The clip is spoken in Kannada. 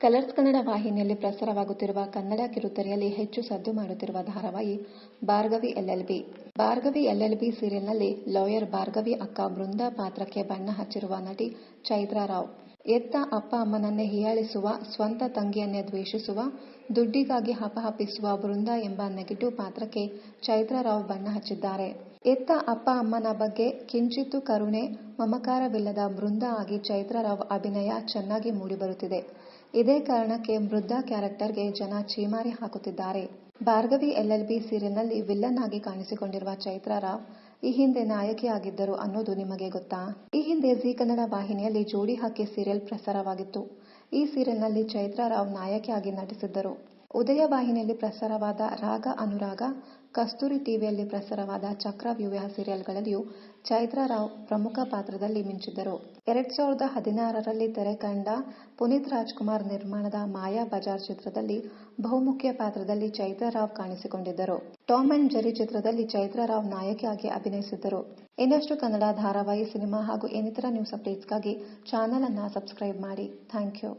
ಕಲರ್ಸ್ ಕನ್ನಡ ವಾಹಿನಿಯಲ್ಲಿ ಪ್ರಸಾರವಾಗುತ್ತಿರುವ ಕನ್ನಡ ಕಿರುತೆರೆಯಲ್ಲಿ ಹೆಚ್ಚು ಸದ್ದು ಮಾಡುತ್ತಿರುವ ಧಾರಾವಾಹಿ ಭಾರ್ಗವಿ ಎಲ್ಎಲ್ಬಿ. ಭಾರ್ಗವಿ ಎಲ್ಎಲ್ಬಿ ಸೀರಿಯಲ್ನಲ್ಲಿ ಲಾಯರ್ ಭಾರ್ಗವಿ ಅಕ್ಕ ಬೃಂದಾ ಪಾತ್ರಕ್ಕೆ ಬಣ್ಣ ಹಚ್ಚಿರುವ ನಟಿ ಚೈತ್ರಾ ರಾವ್. ಎತ್ತ ಅಪ್ಪ ಅಮ್ಮನನ್ನೇ ಹೀಯಾಳಿಸುವ, ಸ್ವಂತ ತಂಗಿಯನ್ನೇ ದ್ವೇಷಿಸುವ, ದುಡ್ಡಿಗಾಗಿ ಹಪಹಪಿಸುವ ಬೃಂದಾ ಎಂಬ ನೆಗೆಟಿವ್ ಪಾತ್ರಕ್ಕೆ ಚೈತ್ರಾ ರಾವ್ ಬಣ್ಣ ಹಚ್ಚಿದ್ದಾರೆ. ಎತ್ತ ಅಪ್ಪ ಅಮ್ಮನ ಬಗ್ಗೆ ಕಿಂಚಿತ್ತೂ ಕರುಣೆ, ಮಮಕಾರವಿಲ್ಲದ ಬೃಂದಾ ಆಗಿ ಚೈತ್ರಾ ರಾವ್ ಅಭಿನಯ ಚೆನ್ನಾಗಿ ಮೂಡಿಬರುತ್ತಿದೆ. ಇದೇ ಕಾರಣಕ್ಕೆ ವೃದ್ಧಾ ಕ್ಯಾರೆಕ್ಟರ್ಗೆ ಜನ ಛೀಮಾರಿ ಹಾಕುತ್ತಿದ್ದಾರೆ. ಭಾರ್ಗವಿ ಎಲ್ಎಲ್ಬಿ ಸೀರಿಯಲ್ನಲ್ಲಿ ವಿಲನ್ ಆಗಿ ಕಾಣಿಸಿಕೊಂಡಿರುವ ಚೈತ್ರಾ ರಾವ್ ಈ ಹಿಂದೆ ನಾಯಕಿ ಆಗಿದ್ದರು ಅನ್ನೋದು ನಿಮಗೆ ಗೊತ್ತಾ? ಈ ಹಿಂದೆ ಜೀ ಕನ್ನಡ ವಾಹಿನಿಯಲ್ಲಿ ಜೋಡಿ ಹಕ್ಕಿ ಸೀರಿಯಲ್ ಪ್ರಸಾರವಾಗಿತ್ತು. ಈ ಸೀರಿಯಲ್ನಲ್ಲಿ ಚೈತ್ರಾ ರಾವ್ ನಾಯಕಿಯಾಗಿ ನಟಿಸಿದ್ದರು. ಉದಯ ವಾಹಿನಿಯಲ್ಲಿ ಪ್ರಸಾರವಾದ ರಾಗ ಅನುರಾಗ, ಕಸ್ತೂರಿ ಟಿವಿಯಲ್ಲಿ ಪ್ರಸಾರವಾದ ಚಕ್ರವ್ಯೂಹ ಸೀರಿಯಲ್ಗಳಲ್ಲಿಯೂ ಚೈತ್ರಾ ರಾವ್ ಪ್ರಮುಖ ಪಾತ್ರದಲ್ಲಿ ಮಿಂಚಿದ್ದರು. 2016ರಲ್ಲಿ ತೆರೆ ಕಂಡ ಪುನೀತ್ ರಾಜ್ಕುಮಾರ್ ನಿರ್ಮಾಣದ ಮಾಯಾ ಬಜಾರ್ ಚಿತ್ರದಲ್ಲಿ ಬಹುಮುಖ್ಯ ಪಾತ್ರದಲ್ಲಿ ಚೈತ್ರಾ ರಾವ್ ಕಾಣಿಸಿಕೊಂಡಿದ್ದರು. ಟಾಮ್ ಅಂಡ್ ಜೆರ್ರಿ ಚಿತ್ರದಲ್ಲಿ ಚೈತ್ರಾ ರಾವ್ ನಾಯಕಿಯಾಗಿ ಅಭಿನಯಿಸಿದ್ದರು. ಇನ್ನಷ್ಟು ಕನ್ನಡ ಧಾರಾವಾಹಿ, ಸಿನಿಮಾ ಹಾಗೂ ಇನ್ನಿತರ ನ್ಯೂಸ್ ಅಪ್ಡೇಟ್ಸ್ಗಾಗಿ ಚಾನೆಲ್ ಅನ್ನು ಸಬ್ಸ್ಕ್ರೈಬ್ ಮಾಡಿ. Thank you.